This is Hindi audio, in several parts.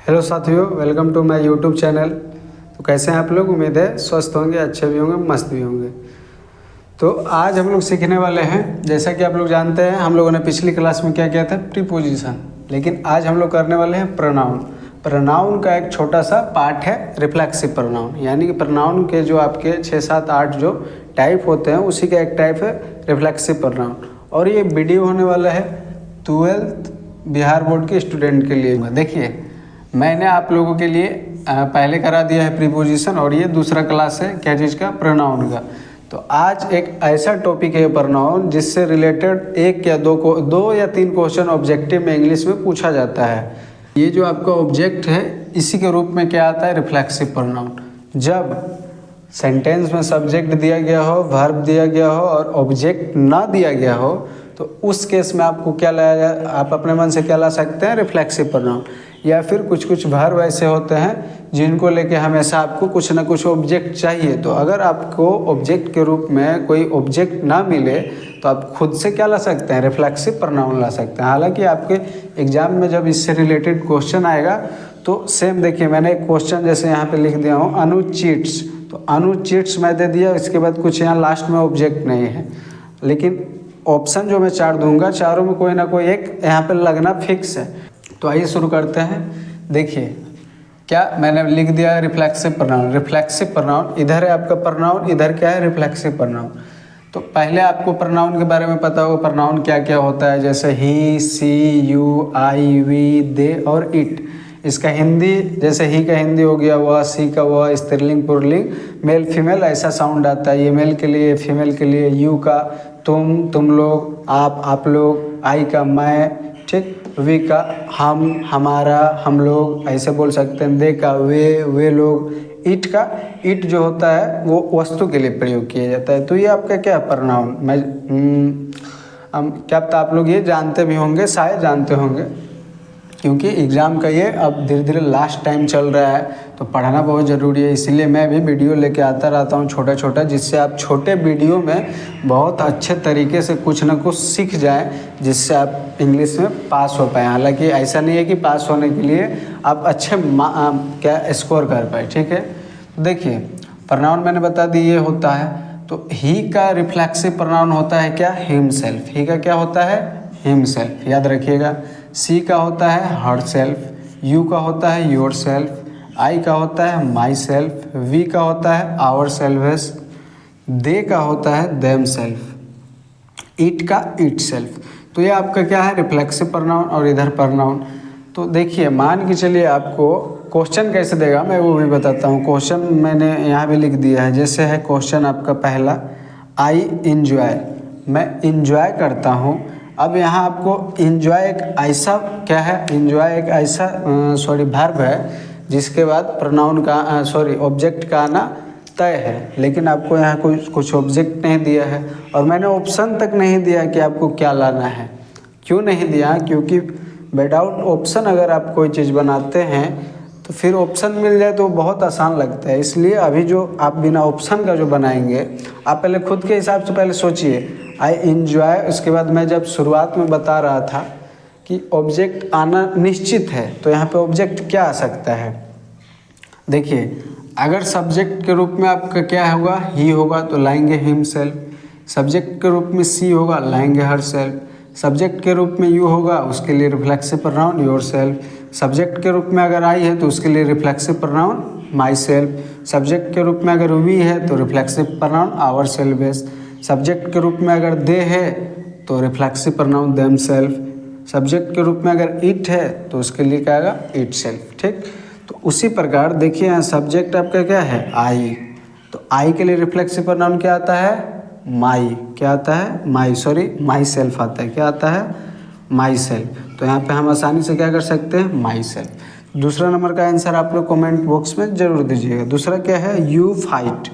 हेलो साथियों, welcome to my YouTube channel. तो कैसे हैं आप लोग? उम्मीद है स्वस्थ होंगे, अच्छे भी होंगे, मस्त भी होंगे। तो आज हम लोग सीखने वाले हैं, जैसा कि आप लोग जानते हैं हम लोगों ने पिछली क्लास में क्या किया था, प्रीपोजिशन। लेकिन आज हम लोग करने वाले हैं प्रोनाउन। प्रोनाउन का एक छोटा सा पार्ट है रिफ्लेक्सिव प्रोनाउन, यानी कि प्रोनाउन के जो आपके 6, 7, 8 जो टाइप होते हैं उसी का एक टाइप है रिफ्लेक्सिव प्रोनाउन। और ये वीडियो होने वाला है 12th बिहार बोर्ड के स्टूडेंट के लिए। देखिए, मैंने आप लोगों के लिए पहले करा दिया है प्रीपोजिशन और ये दूसरा क्लास है क्या चीज़ का, प्रोनाउन का। तो आज एक ऐसा टॉपिक है प्रोनाउन जिससे रिलेटेड एक या दो या तीन क्वेश्चन ऑब्जेक्टिव में इंग्लिश में पूछा जाता है। ये जो आपका ऑब्जेक्ट है इसी के रूप में क्या आता है, रिफ्लेक्सिव प्रोनाउन। जब सेंटेंस में सब्जेक्ट दिया गया हो, वर्ब दिया गया हो और ऑब्जेक्ट ना दिया गया हो तो उस केस में आपको क्या लाया जाए, आप अपने मन से क्या ला सकते हैं, रिफ्लेक्सिव प्रोनाउन। या फिर कुछ वर्ब ऐसे होते हैं जिनको लेके हमेशा आपको कुछ ना कुछ ऑब्जेक्ट चाहिए। तो अगर आपको ऑब्जेक्ट के रूप में कोई ऑब्जेक्ट ना मिले तो आप खुद से क्या ला सकते हैं, रिफ्लेक्सिव प्रोनाउन ला सकते हैं। हालांकि आपके एग्जाम में जब इससे रिलेटेड क्वेश्चन आएगा तो सेम देखिए, मैंने एक क्वेश्चन जैसे यहाँ पे लिख दिया हूँ, अनु चीट्स। तो अनु चीट्स मैं दे दिया, इसके बाद कुछ यहाँ लास्ट में ऑब्जेक्ट नहीं है। लेकिन ऑप्शन जो मैं 4 दूंगा, चारों में कोई ना कोई एक यहाँ पे लगना फिक्स है। तो आइए शुरू करते हैं। देखिए क्या मैंने लिख दिया, रिफ्लेक्सिव प्रोनाउन। रिफ्लेक्सिव प्रोनाउन इधर है आपका प्रोनाउन, इधर क्या है, रिफ्लेक्सिव प्रोनाउन। तो पहले आपको प्रोनाउन के बारे में पता होगा, प्रोनाउन क्या क्या होता है, जैसे ही, सी, यू, आई, वी, दे और इट। इसका हिंदी, जैसे ही का हिंदी हो गया वह, सी का वह, स्त्रीलिंग पुल्लिंग, मेल फीमेल ऐसा साउंड आता है। ये मेल के लिए, फीमेल के लिए। यू का तुम लोग, आप लोग। आई का मैं, ठीक। वी का हम, हमारा, हम लोग ऐसे बोल सकते हैं। दे का वे लोग। इट का, इट जो होता है वो वस्तु के लिए प्रयोग किया जाता है। तो ये आपका क्या प्रोनाउन, मैं क्या पता आप लोग ये जानते भी होंगे, शायद जानते होंगे, क्योंकि एग्ज़ाम का ये अब धीरे धीरे लास्ट टाइम चल रहा है तो पढ़ना बहुत ज़रूरी है। इसलिए मैं भी वीडियो लेके आता रहता हूँ छोटा छोटा, जिससे आप छोटे वीडियो में बहुत अच्छे तरीके से कुछ ना कुछ सीख जाएं, जिससे आप इंग्लिश में पास हो पाएँ। हालांकि ऐसा नहीं है कि पास होने के लिए आप अच्छे क्या स्कोर कर पाए, ठीक है। तो देखिए प्रोनाउन मैंने बता दी ये होता है। तो ही का रिफ्लेक्सिव प्रोनाउन होता है क्या, हिमसेल्फ। ही का क्या होता है, हिमसेल्फ, याद रखिएगा। सी का होता है हर सेल्फ। यू का होता है योर सेल्फ। आई का होता है माई सेल्फ। वी का होता है आवर सेल्व्स। दे का होता है देम सेल्फ। इट का इट सेल्फ। तो ये आपका क्या है, रिफ्लेक्सिव प्रोनाउन और इधर प्रोनाउन। तो देखिए मान के चलिए आपको क्वेश्चन कैसे देगा मैं वो भी बताता हूँ। क्वेश्चन मैंने यहाँ भी लिख दिया है। जैसे है क्वेश्चन आपका पहला, आई इंजॉय, मैं इंजॉय करता हूँ। अब यहाँ आपको इंजॉय एक ऐसा क्या है, इंजॉय एक ऐसा वर्ब है जिसके बाद प्रोनाउन का ऑब्जेक्ट का आना तय है। लेकिन आपको यहाँ कुछ ऑब्जेक्ट नहीं दिया है और मैंने ऑप्शन तक नहीं दिया कि आपको क्या लाना है। क्यों नहीं दिया, क्योंकि विदाउट ऑप्शन अगर आप कोई चीज़ बनाते हैं तो फिर ऑप्शन मिल जाए तो बहुत आसान लगता है। इसलिए अभी जो आप बिना ऑप्शन का जो बनाएंगे, आप पहले खुद के हिसाब से पहले सोचिए, आई इंजॉय। उसके बाद मैं जब शुरुआत में बता रहा था कि ऑब्जेक्ट आना निश्चित है, तो यहाँ पे ऑब्जेक्ट क्या आ सकता है। देखिए अगर सब्जेक्ट के रूप में आपका क्या होगा, ही होगा तो लाएंगे हिमसेल्फ। सब्जेक्ट के रूप में सी होगा, लाएंगे हर सेल्फ। सब्जेक्ट के रूप में यू होगा, उसके लिए reflexive pronoun yourself. Subject के रूप में अगर आई है तो उसके लिए reflexive pronoun myself. Subject के रूप में अगर वी है तो reflexive pronoun ourselves. Subject के रूप में अगर दे है तो reflexive pronoun themself. Subject के रूप में अगर इट है तो उसके लिए क्या आएगा, इट सेल्फ, ठीक। तो उसी प्रकार देखिए यहाँ सब्जेक्ट आपका क्या है, आई। तो आई के लिए रिफ्लेक्सिव प्रोनाउन क्या आता है, माई। क्या आता है, माई सेल्फ आता है। क्या आता है, माई सेल्फ। तो यहाँ पे हम आसानी से क्या कर सकते हैं, माई सेल्फ। दूसरा नंबर का आंसर आप लोग कमेंट बॉक्स में जरूर दीजिएगा। दूसरा क्या है, यू फाइट,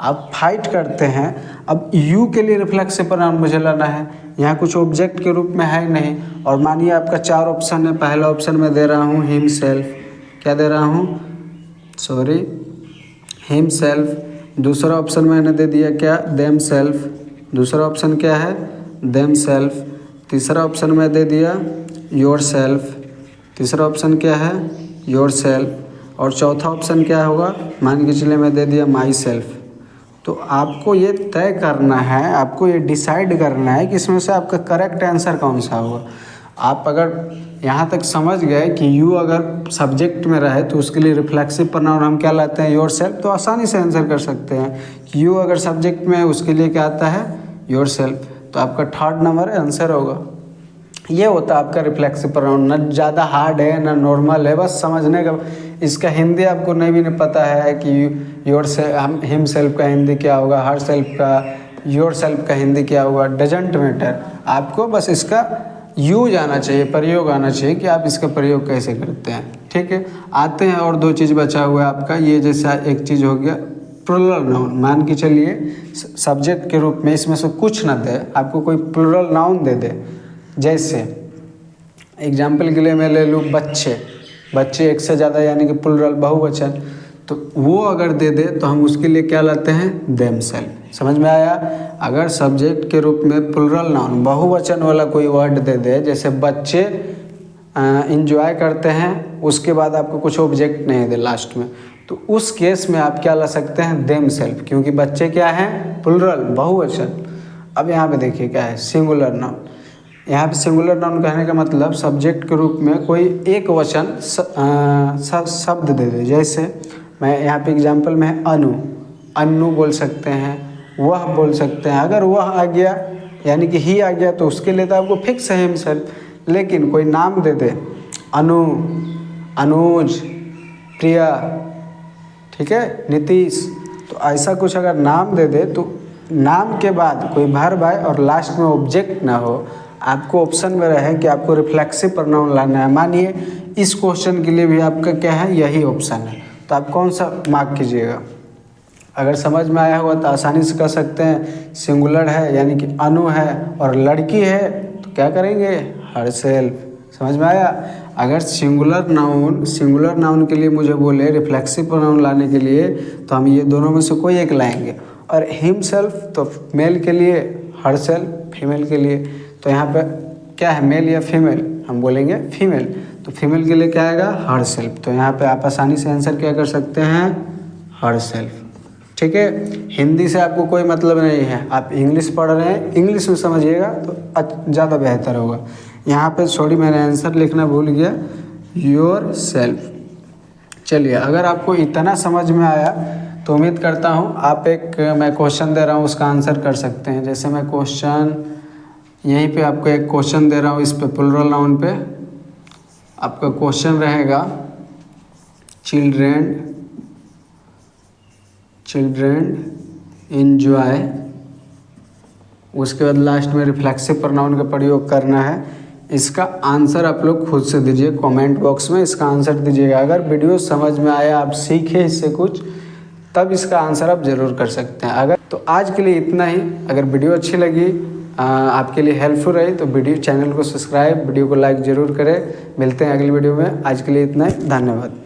आप फाइट करते हैं। अब यू के लिए रिफ्लेक्सिव प्रोनाउन मुझे लाना है, यहाँ कुछ ऑब्जेक्ट के रूप में है नहीं। और मानिए आपका 4 ऑप्शन है, पहला ऑप्शन में दे रहा हूँ हिम सेल्फ, क्या दे रहा हूँ, हिम सेल्फ। दूसरा ऑप्शन मैंने दे दिया क्या, देम सेल्फ। दूसरा ऑप्शन क्या है, देम सेल्फ। तीसरा ऑप्शन में दे दिया योर सेल्फ। तीसरा ऑप्शन क्या है, योर सेल्फ, और चौथा ऑप्शन क्या होगा, मान के चलिए मैं दे दिया माई सेल्फ। तो आपको ये तय करना है, आपको ये डिसाइड करना है कि इसमें से आपका करेक्ट आंसर कौन सा होगा। आप अगर यहाँ तक समझ गए कि यू अगर सब्जेक्ट में रहे तो उसके लिए रिफ्लेक्सिव प्रोनाउन हम क्या लाते हैं, योर सेल्फ, तो आसानी से आंसर कर सकते हैं। यू अगर सब्जेक्ट में है उसके लिए क्या आता है, योर सेल्फ, तो आपका थर्ड नंबर आंसर होगा। ये होता है आपका रिफ्लेक्सिव प्रोनाउन, ना ज़्यादा हार्ड है ना नॉर्मल है, बस समझने का। इसका हिंदी आपको नहीं पता है कि योर से हम हिम सेल्फ का हिंदी क्या होगा, हर सेल्फ का, योर सेल्फ का हिंदी क्या होगा, डजेंट मैटर। आपको बस इसका यूज आना चाहिए, प्रयोग आना चाहिए कि आप इसका प्रयोग कैसे करते हैं। ठीक है, आते हैं और दो चीज़ बचा हुआ है आपका। ये जैसा एक चीज़ हो गया प्लूरल नाउन, मान के चलिए सब्जेक्ट के रूप में इसमें से कुछ ना दे, आपको कोई प्लूरल नाउन दे दे। जैसे एग्जाम्पल के लिए मैं ले लूँ बच्चे, बच्चे एक से ज़्यादा यानी कि प्लूरल बहुवचन, तो वो अगर दे दे तो हम उसके लिए क्या लाते हैं, देम सेल्फ। समझ में आया। अगर सब्जेक्ट के रूप में प्लूरल नाउन बहुवचन वाला कोई वर्ड दे दे, जैसे बच्चे इंजॉय करते हैं, उसके बाद आपको कुछ ऑब्जेक्ट नहीं दे लास्ट में, तो उस केस में आप क्या ला सकते हैं, देम सेल्फ, क्योंकि बच्चे क्या है, प्लूरल बहुवचन। अब यहाँ पे देखिए क्या है, सिंगुलर नाउन। यहाँ पे सिंगुलर नाउन कहने का मतलब सब्जेक्ट के रूप में कोई एक वचन शब्द दे दे। जैसे मैं यहाँ पे एग्जांपल में है अनु, अन्नू बोल सकते हैं, वह बोल सकते हैं। अगर वह आ गया यानी कि ही आ गया तो उसके लिए तो आपको फिक्स है हिमसेल्फ। लेकिन कोई नाम दे दे, अनु, अनुज, प्रिया, ठीक है, नीतीश, तो ऐसा कुछ अगर नाम दे दे तो नाम के बाद कोई वर्ब आए और लास्ट में ऑब्जेक्ट ना हो, आपको ऑप्शन में रहे कि आपको रिफ्लेक्सिव प्रोनाउन लाना है। मानिए इस क्वेश्चन के लिए भी आपका क्या है, यही ऑप्शन है, तो आप कौन सा मार्क कीजिएगा। अगर समझ में आया हुआ तो आसानी से कर सकते हैं। सिंगुलर है यानी कि अनु है और लड़की है तो क्या करेंगे, हर सेल्फ। समझ में आया। अगर सिंगुलर नाउन के लिए मुझे बोले रिफ्लेक्सिव प्रोनाउन लाने के लिए तो हम ये दोनों में से कोई एक लाएंगे। और हिम सेल्फ तो मेल के लिए, हर सेल्फ फीमेल के लिए। तो यहाँ पे क्या है, मेल या फीमेल, हम बोलेंगे फीमेल, तो फीमेल के लिए क्या आएगा, हर सेल्फ। तो यहाँ पे आप आसानी से आंसर क्या कर सकते हैं, हर सेल्फ। ठीक है, हिंदी से आपको कोई मतलब नहीं है, आप इंग्लिश पढ़ रहे हैं, इंग्लिश में समझिएगा तो ज़्यादा बेहतर होगा। यहाँ पे सॉरी मैंने आंसर लिखना भूल गया, योर सेल्फ। चलिए, अगर आपको इतना समझ में आया तो उम्मीद करता हूँ आप मैं क्वेश्चन दे रहा हूँ उसका आंसर कर सकते हैं। जैसे मैं क्वेश्चन यहीं पे आपको एक क्वेश्चन दे रहा हूँ, इस पे प्लूरल नाउन पे आपका क्वेश्चन रहेगा चिल्ड्रेन एंजॉय, उसके बाद लास्ट में रिफ्लेक्सिव प्रोनाउन का प्रयोग करना है। इसका आंसर आप लोग खुद से दीजिए, कमेंट बॉक्स में इसका आंसर दीजिएगा। अगर वीडियो समझ में आया, आप सीखे इससे कुछ, तब इसका आंसर आप ज़रूर कर सकते हैं। अगर तो आज के लिए इतना ही। अगर वीडियो अच्छी लगी, आपके लिए हेल्पफुल रही तो चैनल को सब्सक्राइब, वीडियो को लाइक ज़रूर करें। मिलते हैं अगली वीडियो में। आज के लिए इतना ही, धन्यवाद।